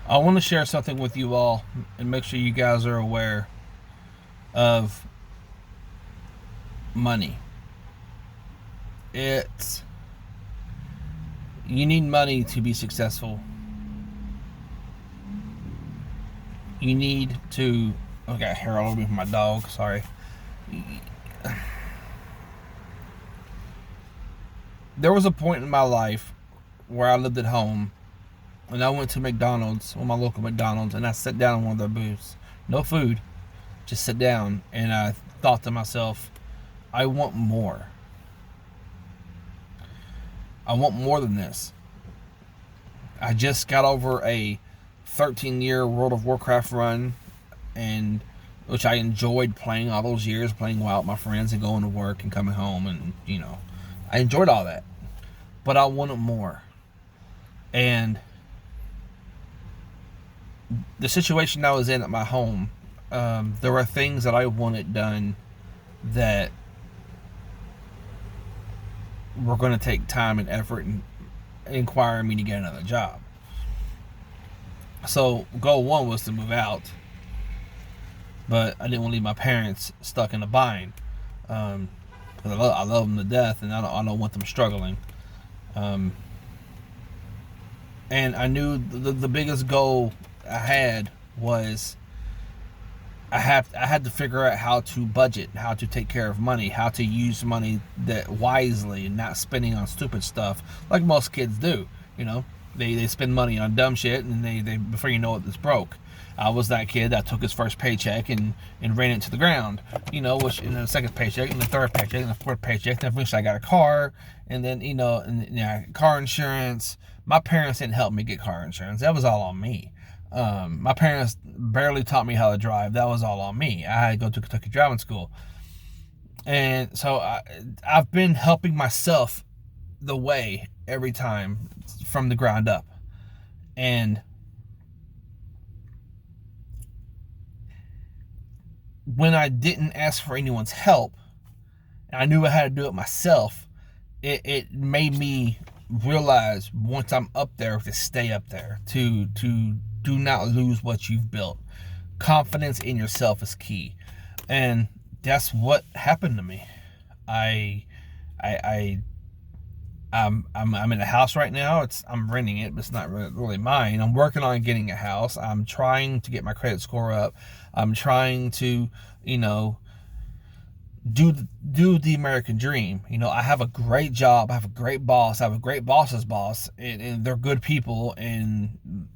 I want to share something with you all and make sure you guys are aware of money. It's You need money to be successful. You need to. I got hair all over me from my dog. Sorry. There was a point in my life where I lived at home and I went to McDonald's, my local McDonald's, and I sat down in one of their booths. No food, just sit down. And I thought to myself, I want more. I want more than this. I just got over a 13-year World of Warcraft run, and which I enjoyed playing all those years, playing WoW with my friends and going to work and coming home, and I enjoyed all that. But I wanted more. And the situation I was in at my home, there were things that I wanted done that were going to take time and effort and inquire me to get another job. So goal one was to move out, but I didn't want to leave my parents stuck in a bind. Because I love them to death, and I don't want them struggling. Um, and I knew the biggest goal I had was I had to figure out how to budget, how to take care of money, how to use money that wisely and not spending on stupid stuff like most kids do. They spend money on dumb shit, and they before you know it, it's broke. I was that kid that took his first paycheck and ran it to the ground, which in the second paycheck and the third paycheck and the fourth paycheck, then eventually I got a car, and then, car insurance. My parents didn't help me get car insurance. That was all on me. My parents barely taught me how to drive. That was all on me. I had to go to Kentucky driving school. And so I've been helping myself the way every time from the ground up. And when I didn't ask for anyone's help, and I knew I had to do it myself, it made me realize once I'm up there to stay up there, to do not lose what you've built. Confidence in yourself is key, and that's what happened to me. I I I'm in a house right now. I'm renting it, but it's not really mine. I'm working on getting a house. I'm trying to get my credit score up. I'm trying to, do the American dream. I have a great job. I have a great boss. I have a great boss's boss, and they're good people. And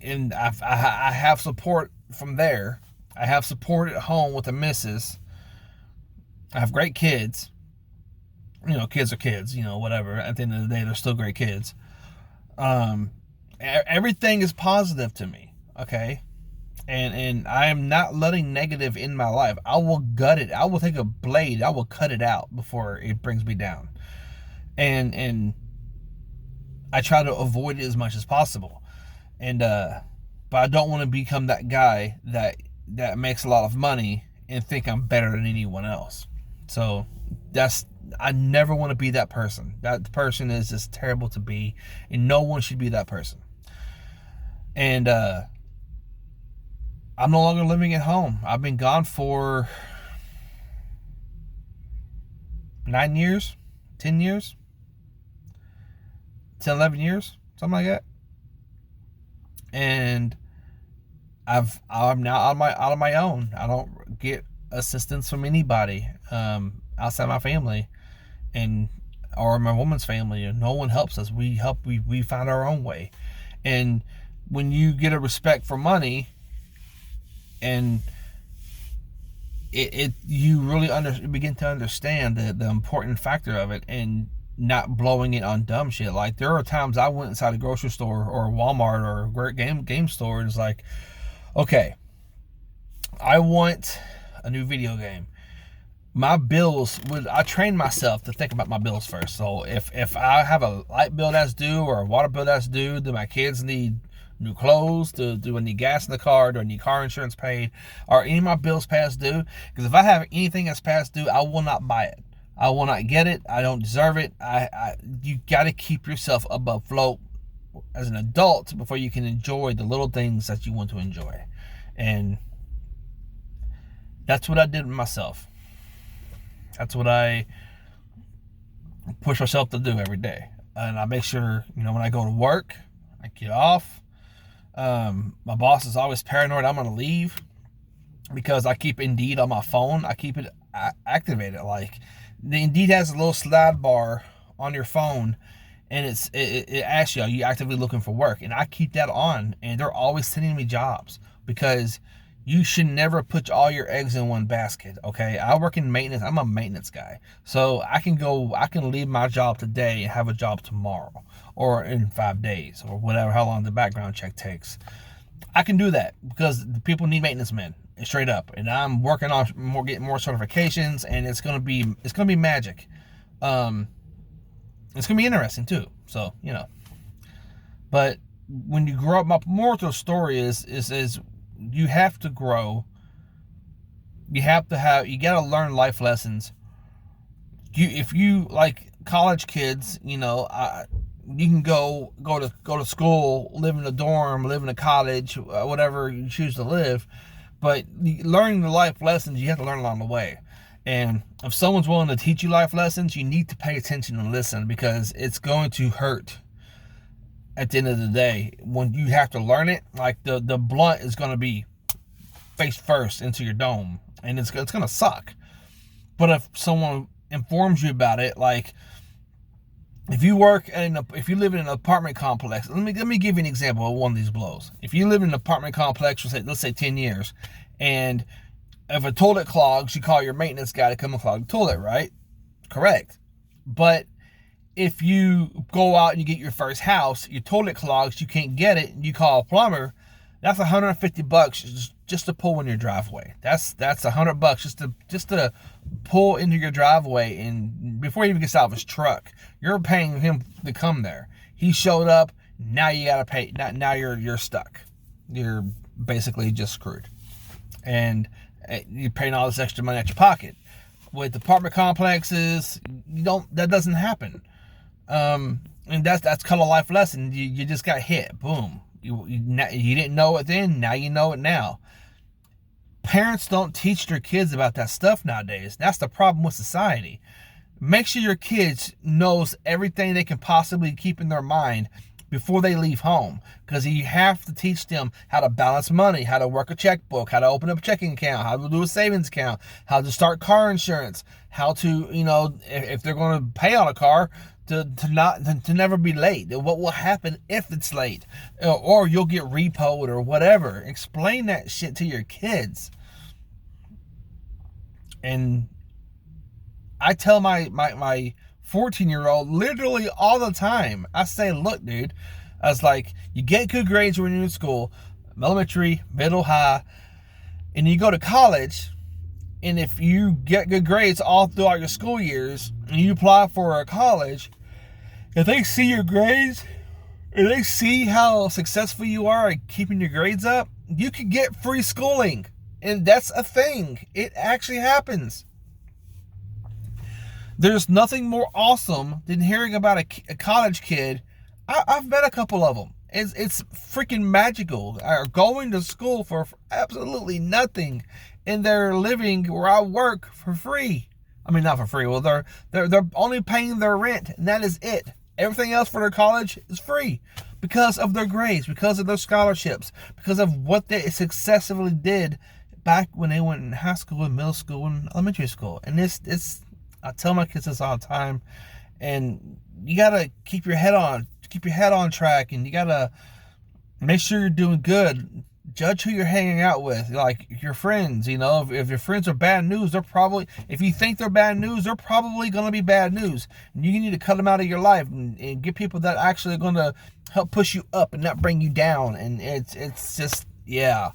I have support from there. I have support at home with the missus. I have great kids. Kids are kids, whatever. At the end of the day, they're still great kids. Everything is positive to me, okay? And I am not letting negative in my life. I will gut it. I will take a blade. I will cut it out before it brings me down. And I try to avoid it as much as possible. And but I don't want to become that guy that makes a lot of money and think I'm better than anyone else. So I never want to be that person. That person is just terrible to be, and no one should be that person. And I'm no longer living at home. I've been gone for 9 years, 10 years, 10, 11 years, something like that. And I'm now out of my own. I don't get assistance from anybody outside my family, or my woman's family. And no one helps us. We find our own way. And when you get a respect for money, and you really begin to understand the important factor of it, and not blowing it on dumb shit. Like, there are times I went inside a grocery store or Walmart or a great game store, and it's like, okay, I want a new video game. My bills I train myself to think about my bills first. So if I have a light bill that's due or a water bill that's due, do my kids need new clothes? Do I need gas in the car? Do I need car insurance paid? Are any of my bills past due? Because if I have anything that's past due, I will not buy it. I will not get it. I don't deserve it. You got to keep yourself above float as an adult before you can enjoy the little things that you want to enjoy. And that's what I did with myself. That's what I push myself to do every day. And I make sure, when I go to work, I get off. My boss is always paranoid I'm going to leave because I keep Indeed on my phone. I keep it activated. Like, the Indeed has a little slide bar on your phone, and it asks you, are you actively looking for work? And I keep that on, and they're always sending me jobs, because you should never put all your eggs in one basket, okay? I work in maintenance. I'm a maintenance guy. So I can leave my job today and have a job tomorrow, or in 5 days, or whatever, how long the background check takes. I can do that because people need maintenance men, straight up. And I'm working on getting more certifications, and it's gonna be magic. It's gonna be interesting too. So, but when you grow up, my moral to the story is you have to grow. You gotta learn life lessons. If you like college kids, you can go to school, live in a dorm, live in a cottage, whatever you choose to live. But learning the life lessons, you have to learn along the way. And if someone's willing to teach you life lessons, you need to pay attention and listen, because it's going to hurt at the end of the day when you have to learn it. Like, the blunt is going to be face first into your dome, and it's going to suck. But if someone informs you about it, like, if you live in an apartment complex, let me give you an example of one of these blows. If you live in an apartment complex for let's say 10 years, and if a toilet clogs, you call your maintenance guy to come and clog the toilet, right? Correct. But if you go out and you get your first house, your toilet clogs, you can't get it, and you call a plumber, that's $150 just to pull in your driveway. That's $100 just to pull into your driveway, and before he even gets out of his truck, you're paying him to come there. He showed up. Now you gotta pay. Now you're stuck. You're basically just screwed, and you're paying all this extra money out your pocket. With apartment complexes, that doesn't happen. And that's kind of a life lesson. You just got hit. Boom. You didn't know it then. Now you know it now. Parents don't teach their kids about that stuff nowadays. That's the problem with society. Make sure your kids knows everything they can possibly keep in their mind before they leave home, because you have to teach them how to balance money, how to work a checkbook, how to open up a checking account, how to do a savings account, how to start car insurance, how to, if they're going to pay on a car, to never be late. What will happen if it's late, or you'll get repoed or whatever. Explain that shit to your kids. And I tell my 14-year-old literally all the time. I say, look, dude, I was like, you get good grades when you're in school, elementary, middle, high, and you go to college, and if you get good grades all throughout your school years, and you apply for a college, if they see your grades, and they see how successful you are at keeping your grades up, you can get free schooling. And that's a thing. It actually happens. There's nothing more awesome than hearing about a college kid. I've met a couple of them. It's freaking magical. Are going to school for absolutely nothing, and they're living where I work for free. I mean, not for free. Well, they're only paying their rent, and that is it. Everything else for their college is free because of their grades, because of their scholarships, because of what they successfully did back when they went in high school and middle school and elementary school. And it's I tell my kids this all the time, and you gotta keep your head on track, and you gotta make sure you're doing good. Judge who you're hanging out with, like your friends. If your friends are bad news, if you think they're bad news, they're probably gonna be bad news. And you need to cut them out of your life and get people that actually are gonna help push you up and not bring you down. And it's just, yeah.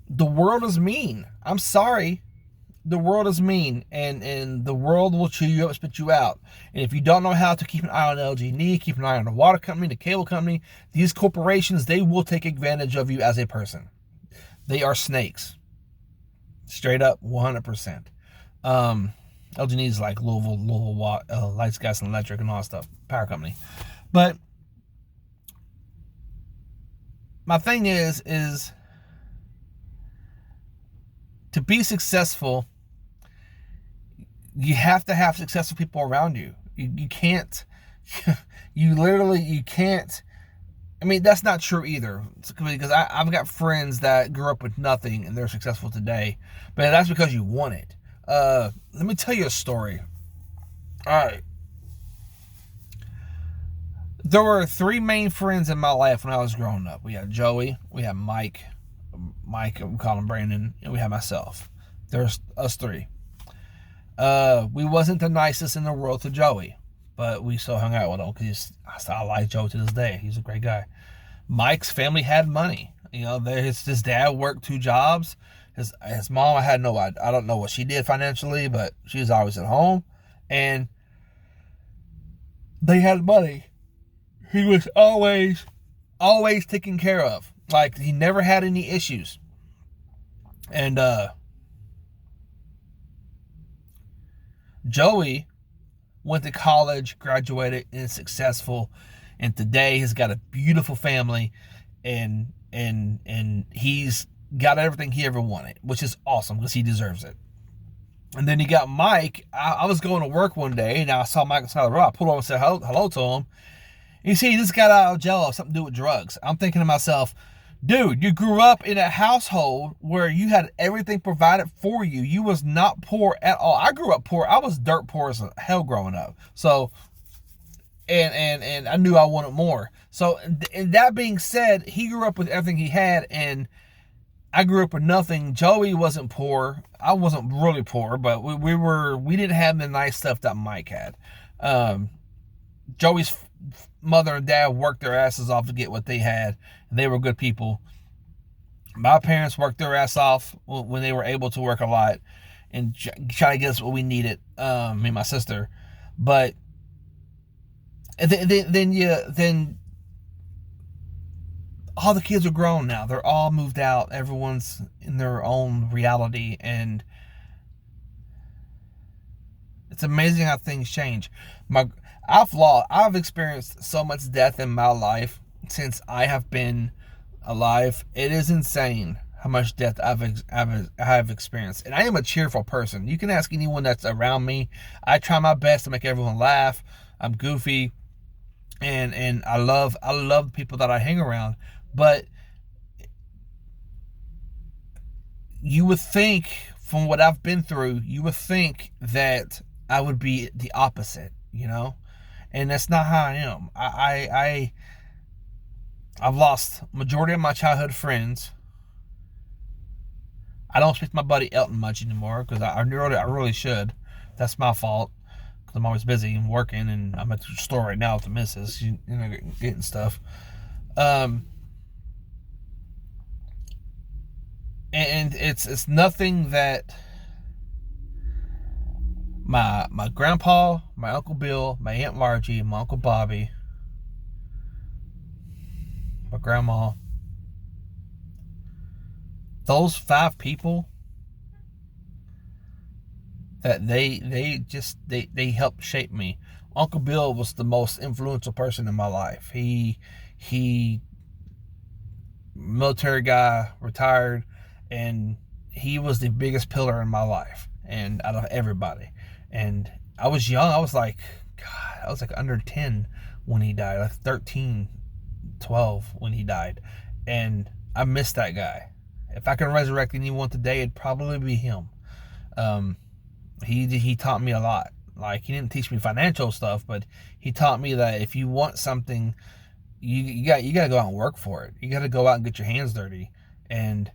The world is mean. I'm sorry. The world is mean, and the world will chew you up, spit you out. And if you don't know how to keep an eye on LG&E, keep an eye on the water company, the cable company, these corporations, they will take advantage of you as a person. They are snakes. Straight up, 100%. LG&E is like Louisville Lights, Gas, and Electric, and all that stuff. Power company. But my thing is to be successful, you have to have successful people around you. You can't, you can't. I mean, that's not true either, because I've got friends that grew up with nothing and they're successful today, but that's because you want it. Let me tell you a story. All right. There were three main friends in my life when I was growing up. We had Joey, we had Mike, we call him Brandon, and we had myself. There's us three. We wasn't the nicest in the world to Joey, but we still hung out with him because I like Joe to this day. He's a great guy. Mike's family had money. You know, his dad worked 2 jobs. His mom, I don't know what she did financially, but she was always at home, and they had money. He was always taken care of. Like, he never had any issues. And Joey went to college, graduated, and is successful. And today he's got a beautiful family, and he's got everything he ever wanted, which is awesome because he deserves it. And then you got Mike. I was going to work one day, and I saw Mike on the side of the road. I pulled over and said hello to him. You see, this got out of jail, something to do with drugs. I'm thinking to myself, dude, you grew up in a household where you had everything provided for you. You was not poor at all. I grew up poor. I was dirt poor as hell growing up. So, and I knew I wanted more. So, and that being said, he grew up with everything he had, and I grew up with nothing. Joey wasn't poor. I wasn't really poor, but we didn't have the nice stuff that Mike had. Joey's mother and dad worked their asses off to get what they had, and they were good people. My parents worked their ass off when they were able to work a lot and try to get us what we needed, me and my sister. But then all the kids are grown now. They're all moved out. Everyone's in their own reality, and it's amazing how things change. I've experienced so much death in my life since I have been alive. It is insane how much death I've experienced. And I am a cheerful person. You can ask anyone that's around me. I try my best to make everyone laugh. I'm goofy, and I love the people that I hang around. But you would think, from what I've been through, you would think that I would be the opposite, you know? And that's not how I am. I've lost majority of my childhood friends. I don't speak to my buddy Elton much anymore because I really should. That's my fault because I'm always busy and working, and I'm at the store right now with the missus, you know, getting stuff. And it's nothing that my grandpa, my Uncle Bill, my Aunt Margie, my Uncle Bobby, my grandma, those 5 people, that they helped shape me. Uncle Bill was the most influential person in my life. He military guy, retired, and he was the biggest pillar in my life, and out of everybody. And I was young. I was like under 10 when he died, like 13, 12 when he died. And I miss that guy. If I could resurrect anyone today, it'd probably be him. He taught me a lot. Like, he didn't teach me financial stuff, but he taught me that if you want something, you got to go out and work for it. You got to go out and get your hands dirty. And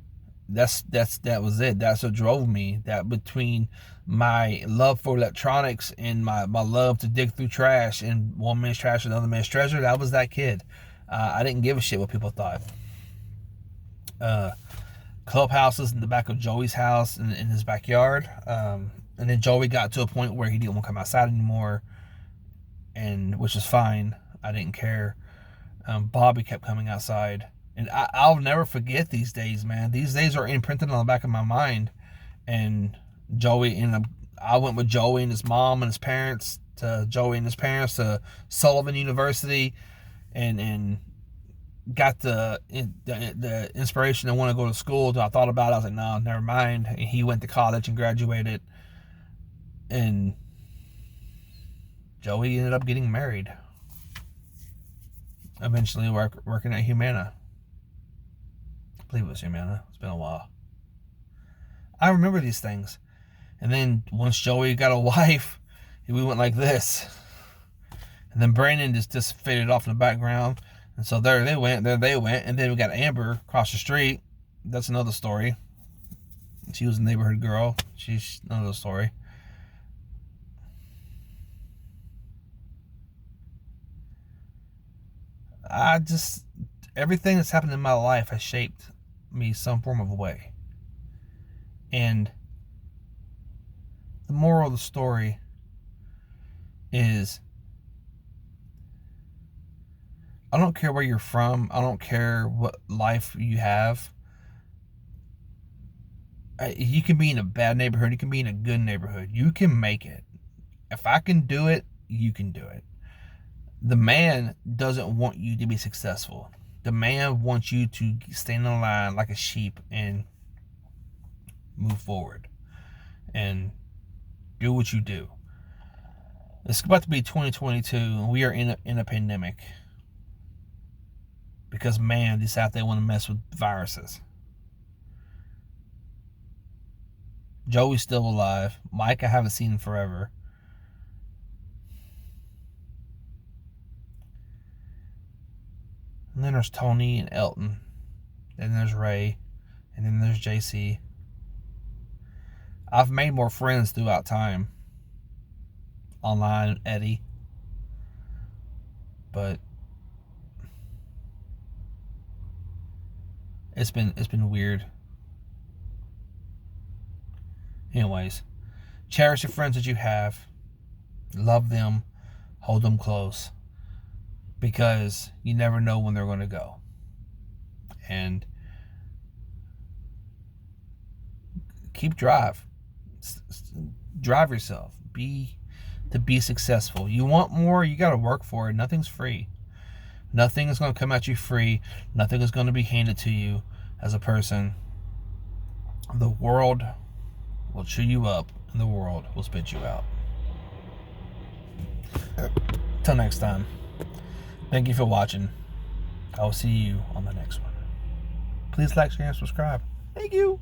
that was it. That's what drove me. That between my love for electronics and my love to dig through trash, and one man's trash is another man's treasure, that was that kid. I didn't give a shit what people thought. Clubhouses in the back of Joey's house in his backyard. And then Joey got to a point where he didn't want to come outside anymore, and which is fine. I didn't care. Bobby kept coming outside. And I'll never forget these days, man. These days are imprinted on the back of my mind. And I went with Joey and his mom and his parents to Sullivan University, and got the inspiration to want to go to school. I thought about it. I was like, no, never mind. And he went to college and graduated. And Joey ended up getting married. Eventually working at Humana. I believe it was Humana. It's been a while. I remember these things. And then once Joey got a wife, we went like this. And then Brandon just faded off in the background. And so there they went. And then we got Amber across the street. That's another story. She was a neighborhood girl. She's another story. Everything that's happened in my life has shaped me some form of way. And the moral of the story is, I don't care where you're from. I don't care what life you have. You can be in a bad neighborhood. You can be in a good neighborhood. You can make it. If I can do it, you can do it. The man doesn't want you to be successful. The man wants you to stand in line like a sheep and move forward and do what you do. It's about to be 2022 and we are in a pandemic because man decided they want to mess with viruses. Joey's still alive. Mike, I haven't seen in forever. And then there's Tony and Elton. And then there's Ray. And then there's JC. I've made more friends throughout time. Online, Eddie. But it's been weird. Anyways, cherish the friends that you have. Love them. Hold them close. Because you never know when they're going to go. And keep drive. Drive yourself. Be successful. You want more, you got to work for it. Nothing's free. Nothing is going to come at you free. Nothing is going to be handed to you as a person. The world will chew you up and the world will spit you out. Till next time. Thank you for watching. I will see you on the next one. Please like, share, and subscribe. Thank you.